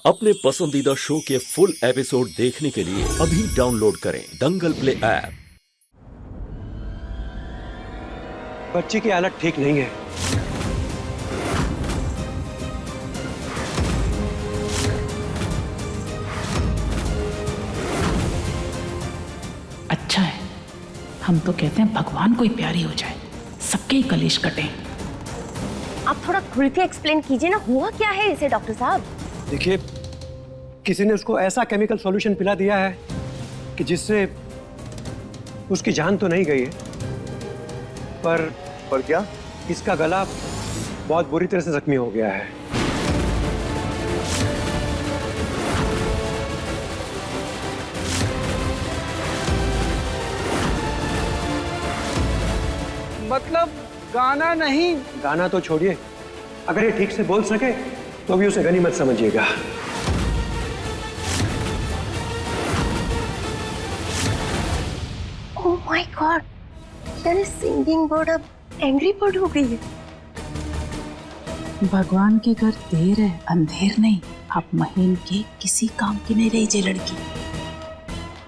अपने पसंदीदा शो के फुल एपिसोड देखने के लिए अभी डाउनलोड करें दंगल प्ले ऐप। बच्ची की हालत ठीक नहीं है। अच्छा है, हम तो कहते हैं भगवान कोई प्यारी हो जाए, सबके ही कलेश कटे। आप थोड़ा खुल के एक्सप्लेन कीजिए ना, हुआ क्या है इसे डॉक्टर साहब? देखिए, किसी ने उसको ऐसा केमिकल सॉल्यूशन पिला दिया है कि जिससे उसकी जान तो नहीं गई है, पर क्या इसका गला बहुत बुरी तरह से जख्मी हो गया है। मतलब गाना नहीं? गाना तो छोड़िए, अगर ये ठीक से बोल सके तो भी उसे गनीमत समझिएगा। ओह माय गॉड, यानी सिंगिंग बर्ड अब एंग्री बर्ड हो गई है। भगवान के घर देर है अंधेर नहीं। आप महीन के किसी काम की नहीं रही जे लड़की।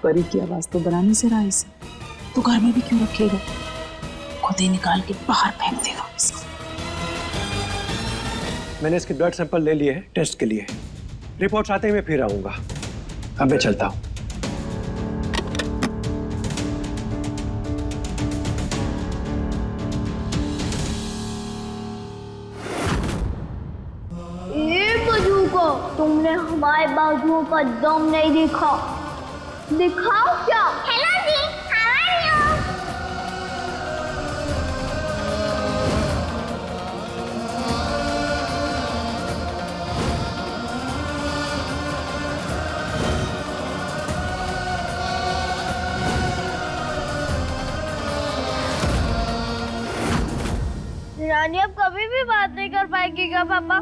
परी की आवाज तो बनाने से रहा इसे, तो घर में भी क्यों रखेगा? खुद ही निकाल के बाहर फेंक देगा इसको। मैंने इसके ब्लड सैंपल ले लिए हैं टेस्ट के लिए। रिपोर्ट्स आते ही मैं फिर आऊंगा। अब मैं चलता हूँ। तुमने हमारे बाजुओं का दम नहीं देखा, दिखाओ क्या? Hello ji, how are you? Rani अब कभी भी बात नहीं कर पाएगी क्या पापा?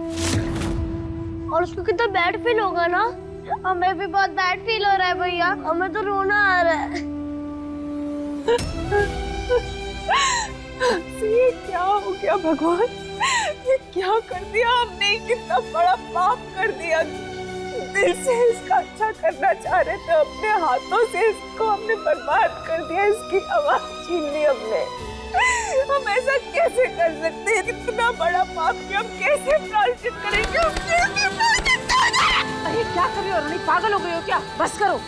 और उसको कितना बैड फील होगा ना? हमें भी बहुत बैड फील हो रहा है भैया, हमें तो रोना आ रहा है। ये क्या हो गया भगवान? ये क्या कर दिया हमने? कितना बड़ा पाप कर दिया। दिल से इसका अच्छा करना चाह रहे थे, अपने हाथों से इसको हमने बर्बाद कर दिया। इसकी आवाज छीन ली हमने। हम ऐसा कैसे कर सकते हैं? इतना बड़ा पाप कि हम कैसे प्रायश्चित करेंगे? अरे क्या कर रही हो रानी, पागल हो गई हो क्या? बस करो।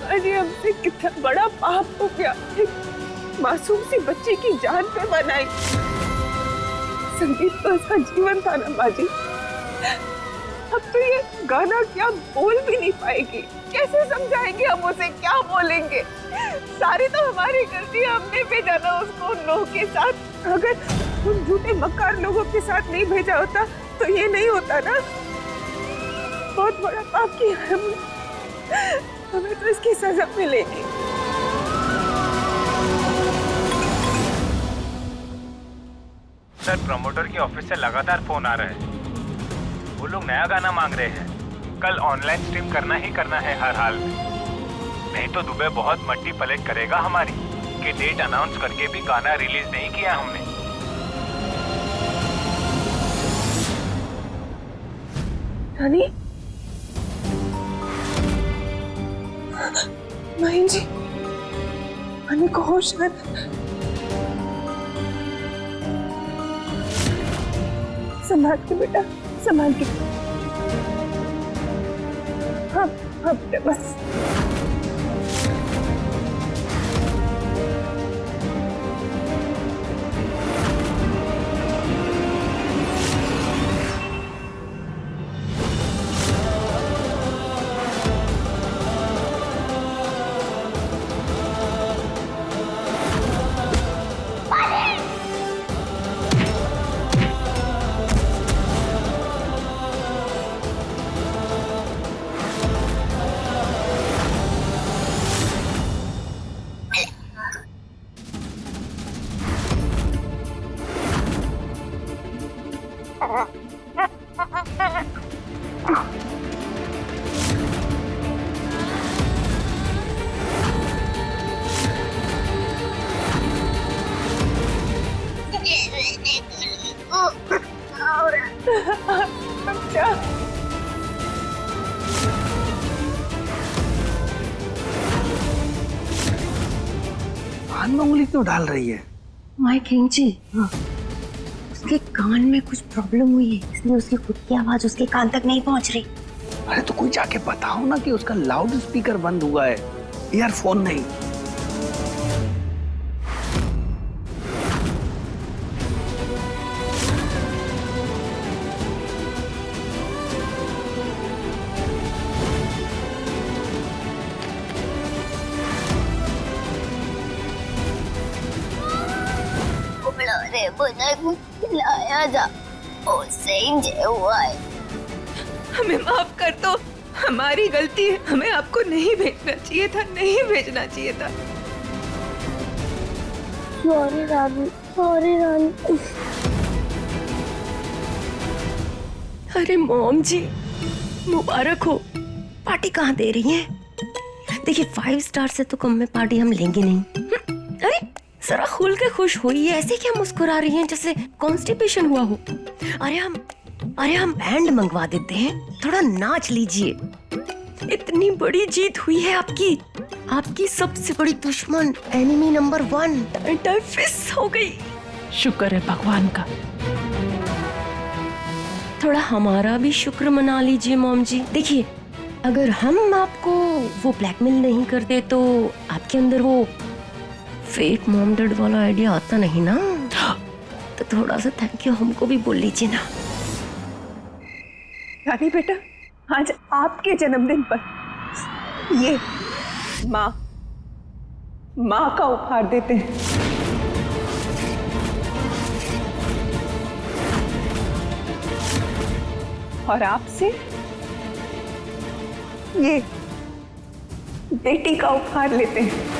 अरे हमसे कितना बड़ा पाप हो गया। एक मासूम सी बच्ची की जान पे बनाई। संगीत तो उसका जीवन था ना बाजी। अब तो ये गाना क्या बोल भी नहीं पाएगी। कैसे समझाएंगे हम उसे? क्या बोलेंगे? सारी तो हमारी गलती है, हमने भेजा था उसको उन लोगों के साथ। अगर उन झूठे मक्कार लोगों के साथ नहीं भेजा होता तो ये नहीं होता ना। बहुत बड़ा पाप किया हमने, हमें तो इसकी सजा मिलेगी। सर, प्रमोटर के ऑफिस से लगातार फोन आ रहे हैं। वो लोग नया गाना मांग रहे हैं। कल ऑनलाइन स्ट्रीम करना ही करना है हर हाल में, नहीं तो दुबई बहुत मट्टी पलट करेगा हमारी कि डेट अनाउंस करके भी गाना रिलीज नहीं किया हमने। रानी, महीन जी, रानी को होश है। संभाल के बेटा, संभाल के। हाँ हाँ बेटा, बस। कान में उंगली क्यों डाल रही है? माय किंग जी, उसके कान में कुछ प्रॉब्लम हुई है, इसलिए उसकी खुद की आवाज उसके कान तक नहीं पहुंच रही। अरे तो कोई जाके बताओ ना कि उसका लाउड स्पीकर बंद हुआ है, ईयरफोन नहीं। रे बोला खिलाया जा, उससे इंजय हुआ है। हमें माफ कर दो, हमारी गलती है, हमें आपको नहीं भेजना चाहिए था, नहीं भेजना चाहिए था। सॉरी रानी, सॉरी रानी। अरे मॉम जी, मुबारक हो। पार्टी कहाँ दे रही हैं? देखिए 5 स्टार से तो कम में पार्टी हम लेंगे नहीं। अरे जरा खुल के खुश होइए, ऐसे क्या मुस्कुरा रही हैं जैसे कॉन्स्टिपेशन हुआ हो। अरे हम बैंड मंगवा देते हैं, थोड़ा नाच लीजिए। इतनी बड़ी जीत हुई है आपकी सबसे बड़ी दुश्मन, एनिमी नंबर 1 फिस हो गई। शुक्र है भगवान का। थोड़ा हमारा भी शुक्र मना लीजिए मॉम जी। देखिए, अगर हम आपको वो ब्लैकमेल नहीं करते तो आपके अंदर वो फेक मॉम डैड वाला आइडिया आता नहीं ना। तो थोड़ा सा थैंक यू हमको भी बोल लीजिए ना। रानी बेटा, आज आपके जन्मदिन पर ये माँ का उपहार देते हैं। और आपसे ये बेटी का उपहार लेते हैं।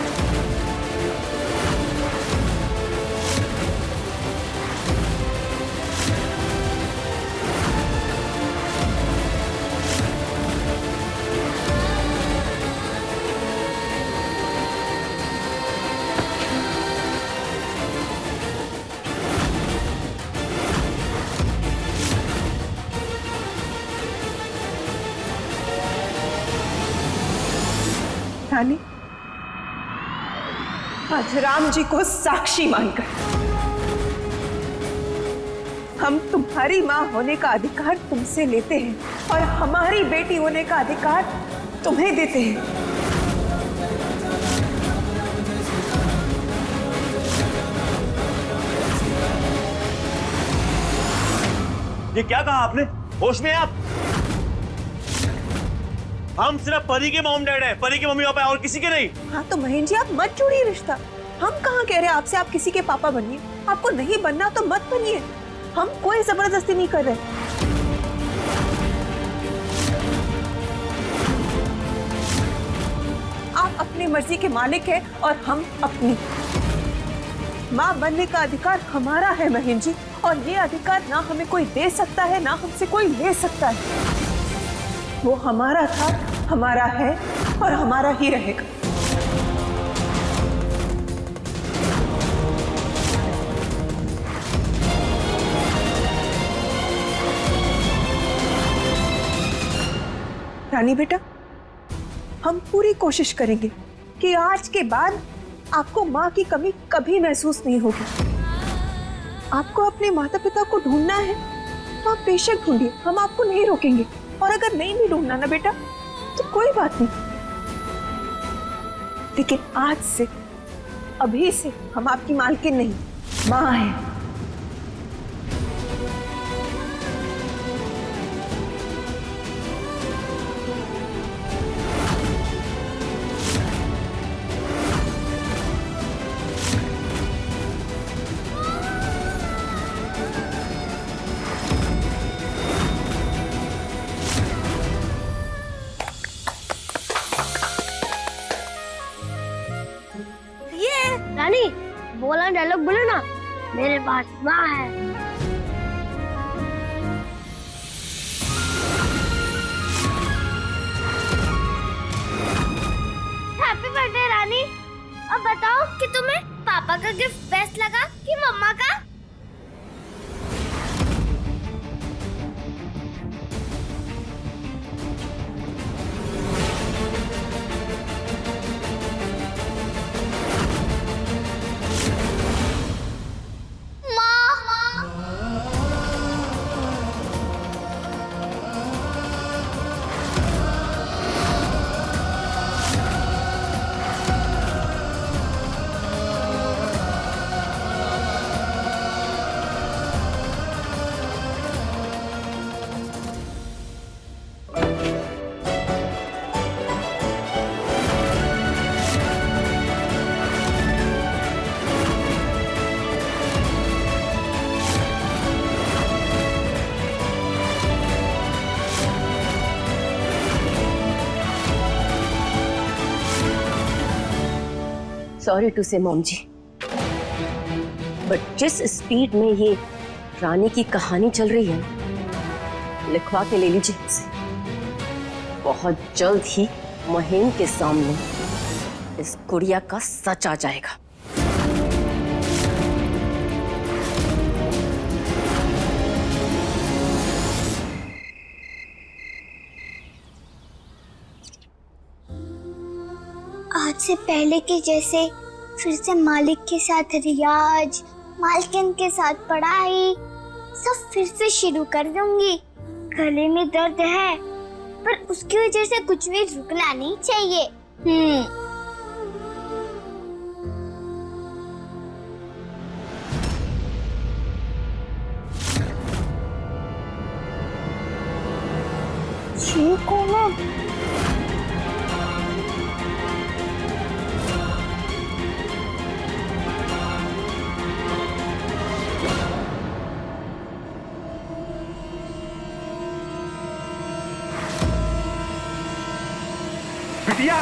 रानी, आज राम जी को साक्षी मानकर हम तुम्हारी माँ होने का अधिकार तुमसे लेते हैं और हमारी बेटी होने का अधिकार तुम्हें देते हैं। ये क्या कहा आपने? होश में आप? हम सिर्फ परी के मॉम डैड हैं, परी के मम्मी पापा और किसी के नहीं। हाँ तो महेंद्र जी, आप मत जोड़िए रिश्ता। हम कहाँ कह रहे हैं आपसे आप किसी के पापा बनिए। आपको नहीं बनना तो मत बनिए, हम कोई जबरदस्ती नहीं कर रहे। आप अपनी मर्जी के मालिक हैं और हम अपनी। माँ बनने का अधिकार हमारा है महेंद्र जी, और ये अधिकार ना हमें कोई दे सकता है ना हमसे कोई ले सकता है। वो हमारा था, हमारा है और हमारा ही रहेगा। रानी बेटा, हम पूरी कोशिश करेंगे कि आज के बाद आपको माँ की कमी कभी महसूस नहीं होगी। आपको अपने माता पिता को ढूंढना है तो आप बेशक ढूंढिए, हम आपको नहीं रोकेंगे। और अगर नहीं भी ढूंढना ना बेटा तो कोई बात नहीं, लेकिन आज से, अभी से हम आपकी मालकिन नहीं, माँ हैं। रानी, बोला डायलॉग बोलो ना, मेरे पास माँ है। हैप्पी बर्थडे रानी। अब बताओ कि तुम्हें पापा का गिफ्ट बेस्ट लगा कि मम्मा का? सॉरी टू से मॉम जी, बट जिस स्पीड में ये रानी की कहानी चल रही है, लिखवा के ले लीजिए इसे। बहुत जल्द ही महेंद्र के सामने इस गुड़िया का सच आ जाएगा। आज से पहले के जैसे फिर से मालिक के साथ रियाज, मालकिन के साथ पढ़ाई, सब फिर से शुरू कर दूंगी। गले में दर्द है, पर उसकी वजह से कुछ भी रुकना नहीं चाहिए। ठीक हूँ मैं। बिटिया,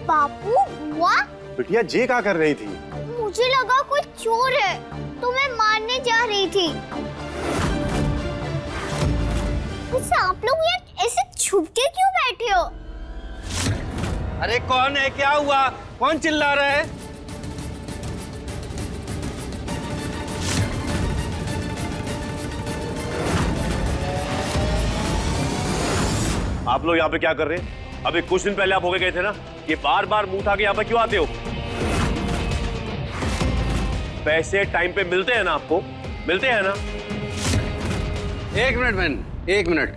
बापू, बुआ, बिटिया जे क्या कर रही थी? मुझे लगा कोई चोर है तो मैं मारने जा रही थी। वैसे आप लोग ये ऐसे छुप के क्यों बैठे हो? अरे कौन है, क्या हुआ, कौन चिल्ला रहा है? आप लोग यहाँ पे क्या कर रहे हैं? अभी कुछ दिन पहले आप होके गए थे ना, ये बार बार मुंह उठा के यहाँ पे क्यों आते हो? पैसे टाइम पे मिलते हैं ना आपको? मिलते हैं ना? एक मिनट बहन, एक मिनट।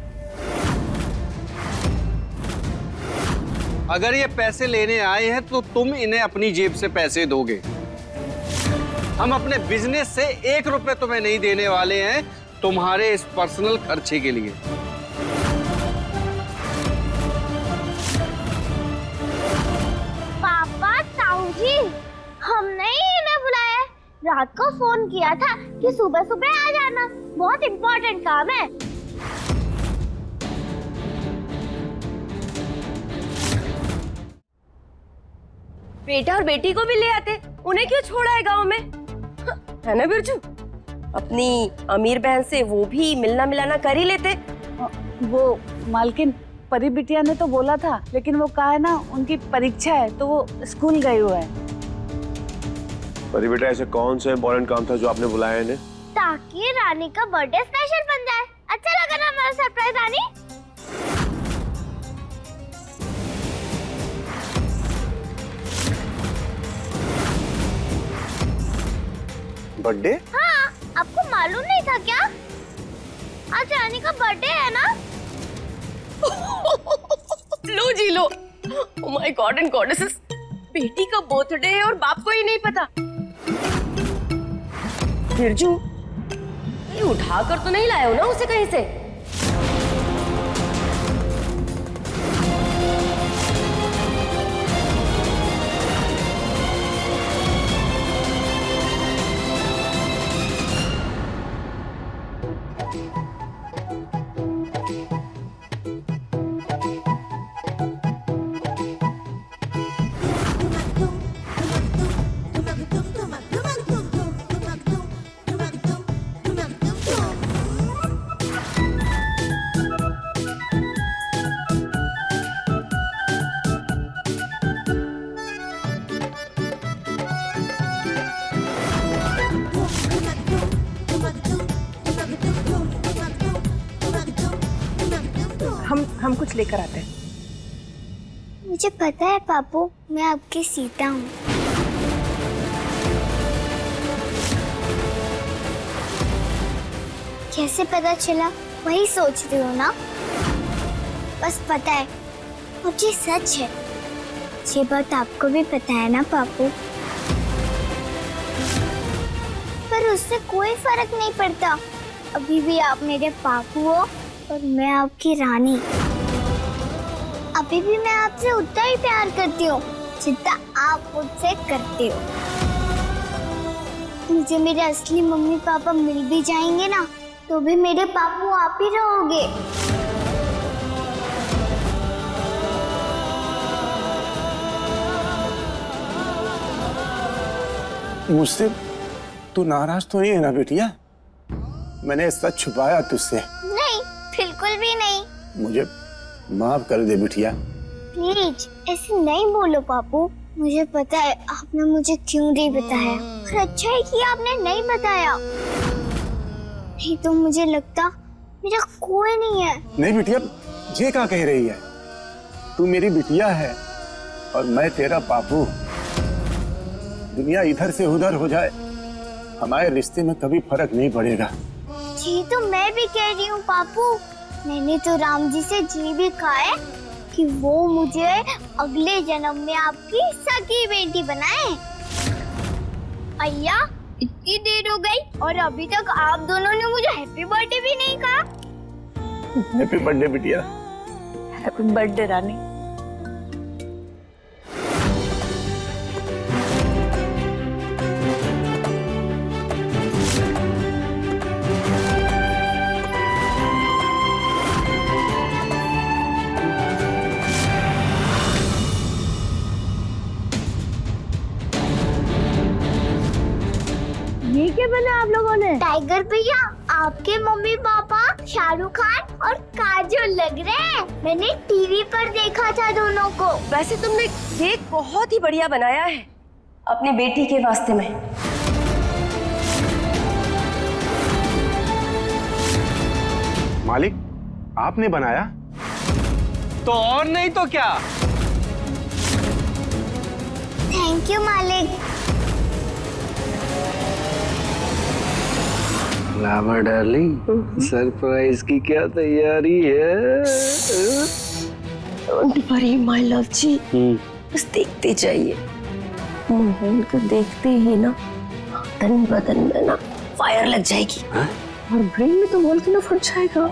अगर ये पैसे लेने आए हैं तो तुम इन्हें अपनी जेब से पैसे दोगे। हम अपने बिजनेस से 1 रुपए तुम्हें नहीं देने वाले हैं तुम्हारे इस पर्सनल खर्चे के लिए। जी, हमने ही इन्हें बुलाया। रात को फोन किया था कि सुबह सुबह आ जाना, बहुत इम्पोर्टेंट काम है। बेटा और बेटी को भी ले आते, उन्हें क्यों छोड़ा है गांव में? है ना बिरजू? अपनी अमीर बहन से वो भी मिलना मिलाना कर ही लेते। वो मालकिन, परी बिटिया ने तो बोला था, लेकिन वो कहा है ना उनकी परीक्षा है तो वो स्कूल गए हुए हैं। परी बेटा, ऐसे कौन सा इम्पोर्टेंट काम था जो आपने बुलाया इन्हें? ताकि रानी का बर्थडे स्पेशल बन जाए। अच्छा लगा ना हमारा सरप्राइज रानी? बर्थडे? हाँ, आपको मालूम नहीं था क्या? आज रानी का बर्थडे है ना? लो जी लो। Oh my God and goddesses, बेटी का बर्थडे है और बाप को ही नहीं पता। बिरजू, ये उठा कर तो नहीं लाए हो ना उसे कहीं से? हम कुछ लेकर आते हैं। मुझे पता है पापू, मैं आपकी सीता हूँ। कैसे पता चला? वही सोच रही हो ना? बस पता है, मुझे सच है। ये बात आपको भी पता है ना पापू? पर उससे कोई फर्क नहीं पड़ता। अभी भी आप मेरे पापू हो और मैं आपकी रानी। अभी भी मैं आपसे उतना ही प्यार करती हूँ जितना आप मुझसे करते हो। मुझे मेरे असली मम्मी पापा मिल भी जाएंगे ना, तो भी मेरे पापू आप ही रहोगे। मुझसे तू नाराज तो नहीं है ना बेटिया? मैंने सच छुपाया तुझसे? नहीं, बिल्कुल भी नहीं। मुझे माफ कर दे बिटिया। प्लीज ऐसे नहीं बोलो पापू। मुझे पता है आपने मुझे क्यों नहीं बताया, और अच्छा है कि आपने नहीं बताया, नहीं तो मुझे लगता मेरा कोई नहीं है। नहीं बिटिया, ये क्या कह रही है? तू मेरी बिटिया है और मैं तेरा पापू। दुनिया इधर से उधर हो जाए, हमारे रिश्ते में कभी फर्क नहीं पड़ेगा। जी तो मैं भी कह रही हूँ पापू। मैंने तो राम जी से जी भी कहा है कि वो मुझे अगले जन्म में आपकी सगी बेटी बनाए। अय्या, इतनी देर हो गई और अभी तक आप दोनों ने मुझे हैप्पी बर्थडे भी नहीं कहा। हैप्पी बर्थडे बिटिया। हैप्पी बर्थडे रानी। ये क्या बना आप लोगों ने? टाइगर भैया, आपके मम्मी पापा शाहरुख खान और काजोल लग रहे हैं। मैंने टीवी पर देखा था दोनों को। वैसे तुमने केक बहुत ही बढ़िया बनाया है अपनी बेटी के वास्ते में। मालिक, आपने बनाया? तो और नहीं तो क्या। थैंक यू मालिक। फ्लावर डार्लिंग, सरप्राइज की क्या तैयारी है? डोंट वरी माय लव जी, बस देखते जाइए। मोहन को देखते ही ना तन बदन में ना फायर लग जाएगी और ब्रेन में तो वोल्केनो फट जाएगा।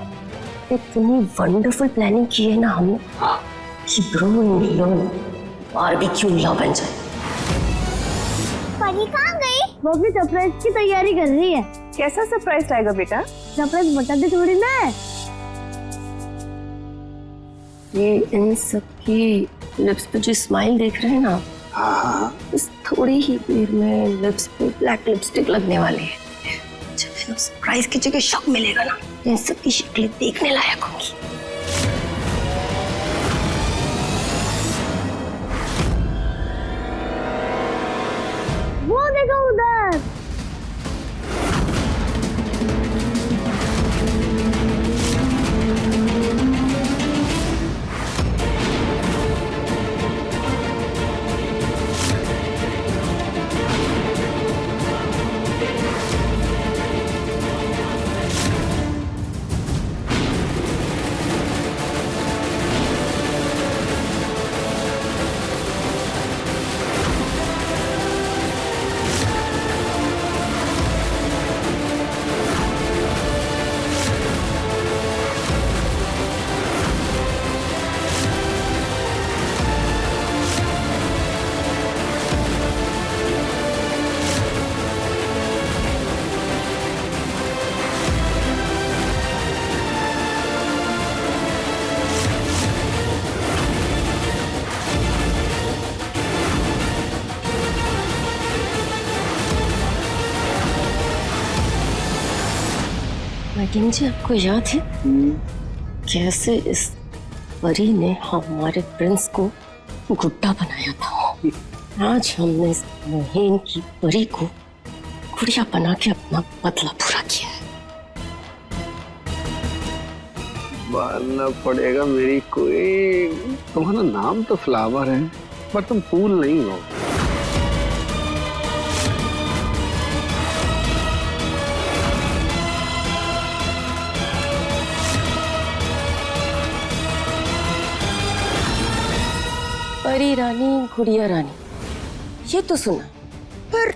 इतनी वंडरफुल प्लानिंग की है ना हमने कि bro in loan barbecue love बन जाए। परी कहाँ गई? वो भी सरप्राइज की तैयारी कर रही है। कैसा सरप्राइज लाएगा बेटा? सरप्राइज बता दे थोड़ी ना है। ये इन सबकी लिप्स पे जो स्माइल देख रहे हैं ना, बस थोड़ी ही देर में लिप्स पे ब्लैक लिपस्टिक लगने वाली है। जब इन्हें सरप्राइज की जगह शॉक मिलेगा ना, इन सबकी शक्लें देखने लायक होंगी। वो देखो उधर। लेकिन जी आपको याद है कैसे इस परी ने हमारे प्रिंस को गुड्डा बनाया था? आज हमने इस मोहन की परी को गुड़िया बना के अपना बदला पूरा किया है। मानना पड़ेगा मेरी कोई। तुम्हारा नाम तो फ्लावर है पर तुम फूल नहीं हो। परी रानी गुड़िया रानी, ये तो सुना, पर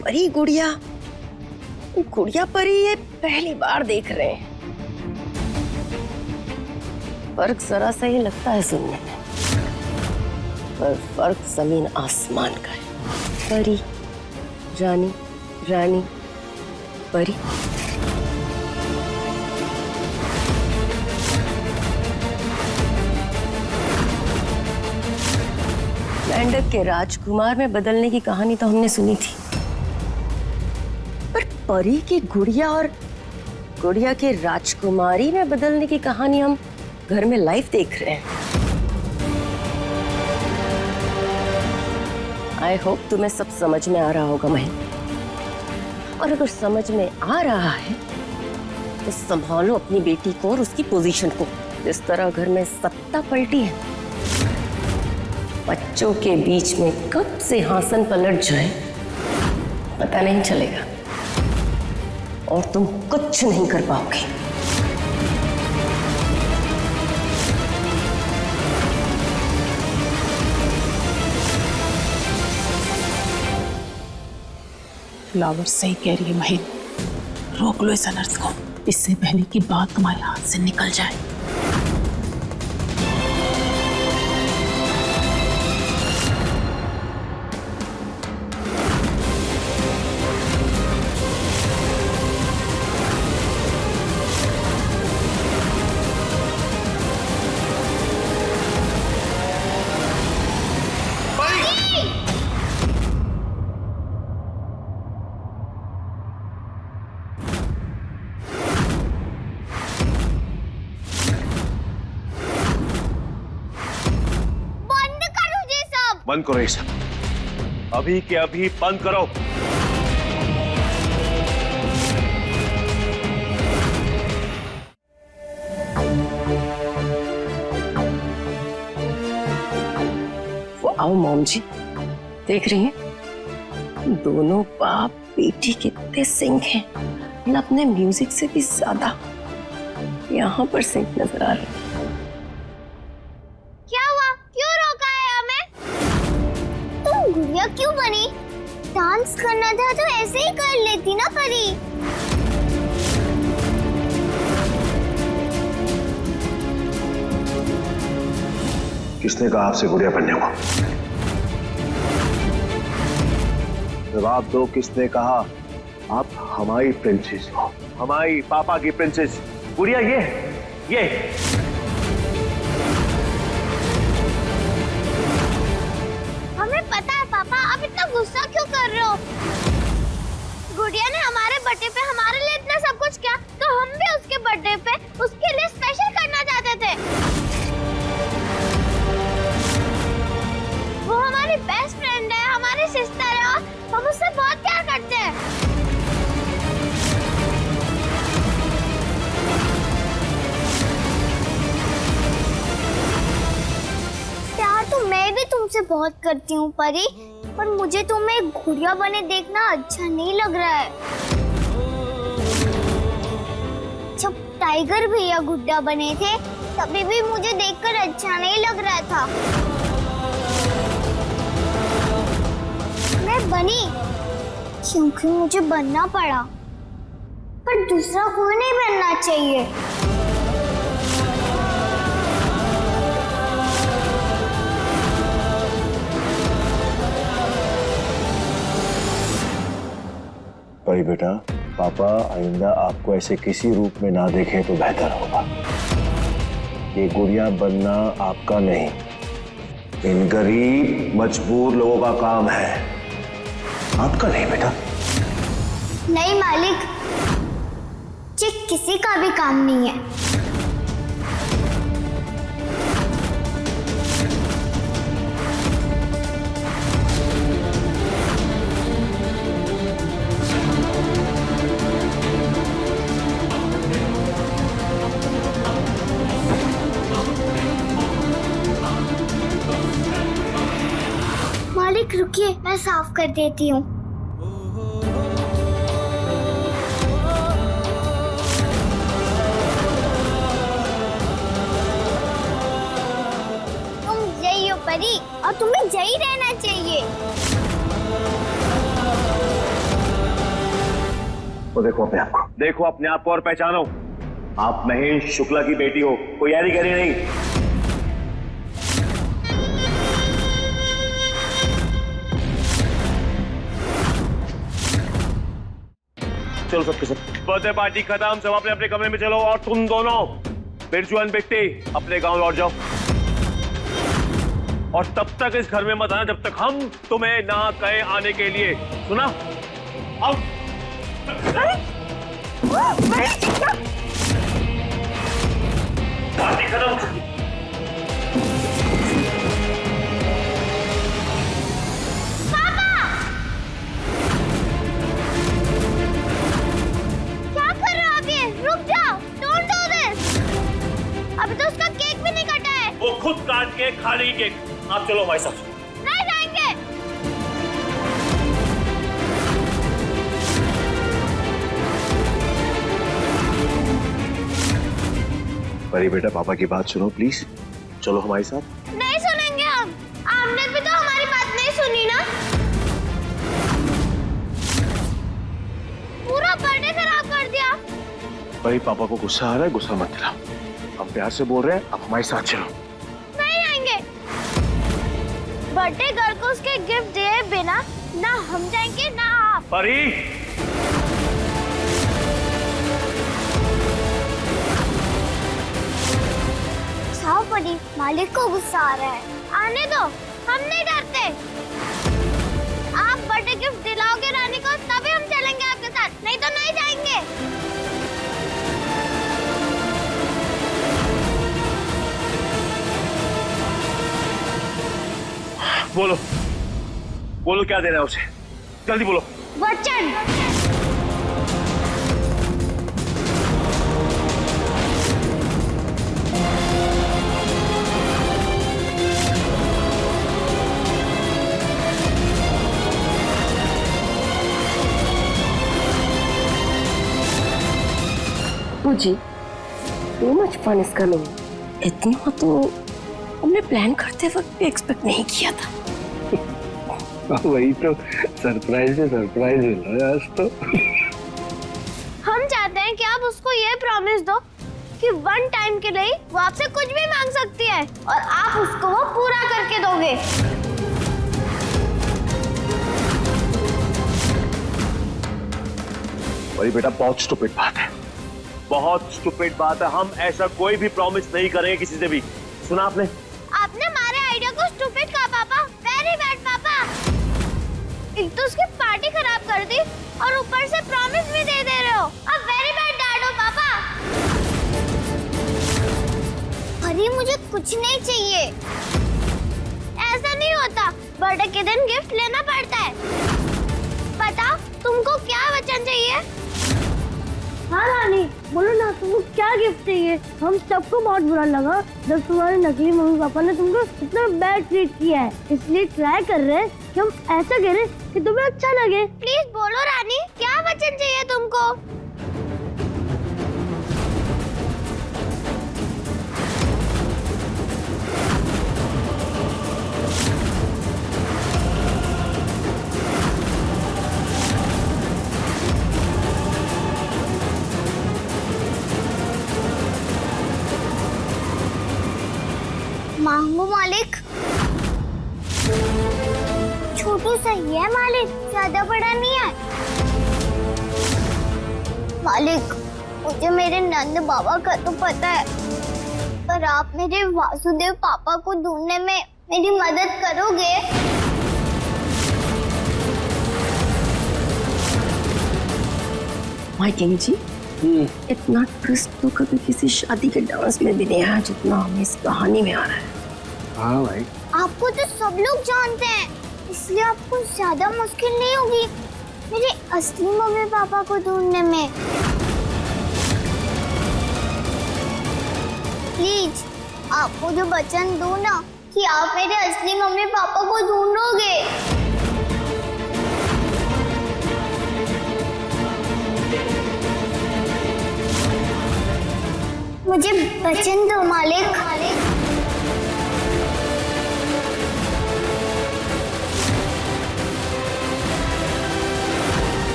परी गुड़िया गुड़िया परी ये पहली बार देख रहे हैं। फर्क जरा सा ही लगता है सुनने में, पर फर्क जमीन आसमान का है। परी रानी, रानी परी। मेंढक के राजकुमार में बदलने की कहानी तो हमने सुनी थी, पर परी की गुड़िया और गुड़िया के राजकुमारी में बदलने की कहानी हम घर में लाइव देख रहे हैं। आई होप तुम्हें सब समझ में आ रहा होगा महीन, और अगर समझ में आ रहा है तो संभालो अपनी बेटी को और उसकी पोजीशन को। जिस तरह घर में सत्ता पलटी है, बच्चों के बीच में कब से हासन पलट जाए पता नहीं चलेगा, और तुम कुछ नहीं कर पाओगे। फ्लावर सही कह रही है महीन, रोक लो इस अनर्थ को, इससे पहले कि बात तुम्हारे हाथ से निकल जाए। बंद करो ये सब, अभी के अभी बंद करो। वो आओ मॉम जी, देख रही हैं दोनों बाप बेटी कितने सिंक हैं, अपने म्यूजिक से भी ज्यादा यहाँ पर सिंक नजर आ रहे हैं। गुड़िया क्यों बनी? डांस करना था तो ऐसे ही कर लेती ना परी। किसने कहा आपसे गुड़िया बनने को? जवाब दो, किसने कहा? आप हमारी प्रिंसेस हो, हमारी पापा की प्रिंसेस। गुड़िया ये आप इतना गुस्सा क्यों कर रहे हो? गुड़िया ने हमारे बर्थडे पे हमारे लिए इतना सब कुछ किया, तो हम भी उसके बर्थडे पे उसके लिए स्पेशल करना चाहते थे। वो हमारी बेस्ट फ्रेंड है, हमारी सिस्टर है, और हम उससे बहुत प्यार करते हैं। प्यार तो मैं भी तुमसे बहुत करती हूँ परी, पर मुझे तुम्हें गुड़िया बने देखना अच्छा नहीं लग रहा है। जब टाइगर भैया गुड्डा बने थे तभी भी मुझे देखकर अच्छा नहीं लग रहा था। मैं बनी क्योंकि मुझे बनना पड़ा, पर दूसरा कोई नहीं बनना चाहिए। परी बेटा, पापा आइंदा आपको ऐसे किसी रूप में ना देखें तो बेहतर होगा। ये गुड़िया बनना आपका नहीं, इन गरीब मजबूर लोगों का काम है, आपका नहीं बेटा। नहीं मालिक, ये किसी का भी काम नहीं है। मालिक रुकिए, मैं साफ कर देती हूँ। तुम जई हो परी, और तुम्हें जई रहना चाहिए। तो देखो अपने आप को, देखो अपने आप को और पहचानो। आप महेश शुक्ला की बेटी हो, कोई यारी गरी नहीं। चलो सबके सब बर्थडे पार्टी खत्म, सब अपने अपने कमरे में चलो, और तुम दोनों बिरजू एंड बिट्टी अपने गांव लौट जाओ। और तब तक इस घर में मत आना जब तक हम तुम्हें ना कहे आने के लिए। सुना? अब पार्टी खत्म हो चुकी। अभी तो उसका केक भी नहीं कटा है। वो खुद काट के खा लेगी केक। आप चलो हमारे साथ। नहीं जाएंगे। परी बेटा, पापा की बात सुनो प्लीज, चलो हमारे साथ। नहीं सुनेंगे हम। आपने भी तो हमारी बात नहीं सुनी ना। पूरा बर्थडे खराब कर दिया। परी, पापा को गुस्सा आ रहा है, गुस्सा मत दिलाओ। हम प्यार से बोल रहे हैं, आप हमारे साथ चलो। नहीं आएंगे। बर्थडे गर्ल को उसके गिफ्ट दिए बिना ना हम जाएंगे ना आप। परी, साहब परी, मालिक को गुस्सा आ रहा है। आने दो, हम नहीं डरते। आप बर्थडे गिफ्ट दिलाओगे रानी को तभी हम चलेंगे आपके साथ, नहीं तो नहीं जाएंगे। बोलो बोलो, क्या देना है उसे, जल्दी बोलो। वचन। जी, too much fun is coming. इतना तो हमने प्लान करते वक्त भी एक्सपेक्ट नहीं किया था। वही तो, सरप्राइज है सरप्राइज है आज तो। हम चाहते हैं कि आप उसको ये प्रॉमिस दो कि वन टाइम के लिए वो आपसे कुछ भी मांग सकती है और आप उसको वो पूरा करके दोगे। परी बेटा, बहुत स्टूपिड बात है, बहुत स्टूपिड बात है। हम ऐसा कोई भी प्रॉमिस नहीं करेंगे किसी से भी। सुना आपने? आपने हमारे आइडिया को स्टूपिड कहा पापा। वेरी बैड पापा। एक तो उसकी पार्टी खराब कर दी और ऊपर से प्रॉमिस भी दे रहे हो। अब वेरी बैड डैड हो पापा। अरे मुझे कुछ नहीं चाहिए। ऐसा नहीं होता, बर्थडे के दिन गिफ्ट लेना पड़ता है। बताओ तुमको क्या वचन चाहिए? हाँ रानी, बोलो ना, तुमको क्या गिफ्ट चाहिए? हम सबको बहुत बुरा लगा जब तुम्हारे नकली मम्मी पापा ने तुमको इतना बैड ट्रीट किया है, इसलिए ट्राई कर रहे हैं कि हम ऐसा करें कि तुम्हें अच्छा लगे। प्लीज बोलो रानी, क्या वचन चाहिए तुमको? मांगो मालिक। छोटू सही है मालिक, ज्यादा बड़ा नहीं है। मालिक, मुझे मेरे नंद बाबा का तो पता है, पर आप मेरे वासुदेव पापा को ढूंढने में मेरी मदद करोगे? माय किंग जी, इतना ट्विस्ट तो कभी किसी शादी के डांस में भी नहीं आया जितना हमें इस कहानी में आ रहा है। हाँ भाई, आपको तो सब लोग जानते हैं, इसलिए आपको ज्यादा मुश्किल नहीं होगी मेरे असली मम्मी पापा को ढूंढने में। प्लीज आप मुझे वचन दो ना कि आप मेरे असली मम्मी पापा को ढूंढोगे। मुझे वचन दो मालिक।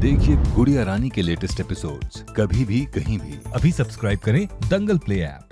देखिए गुड़िया रानी के लेटेस्ट एपिसोड्स कभी भी कहीं भी। अभी सब्सक्राइब करें दंगल प्ले ऐप।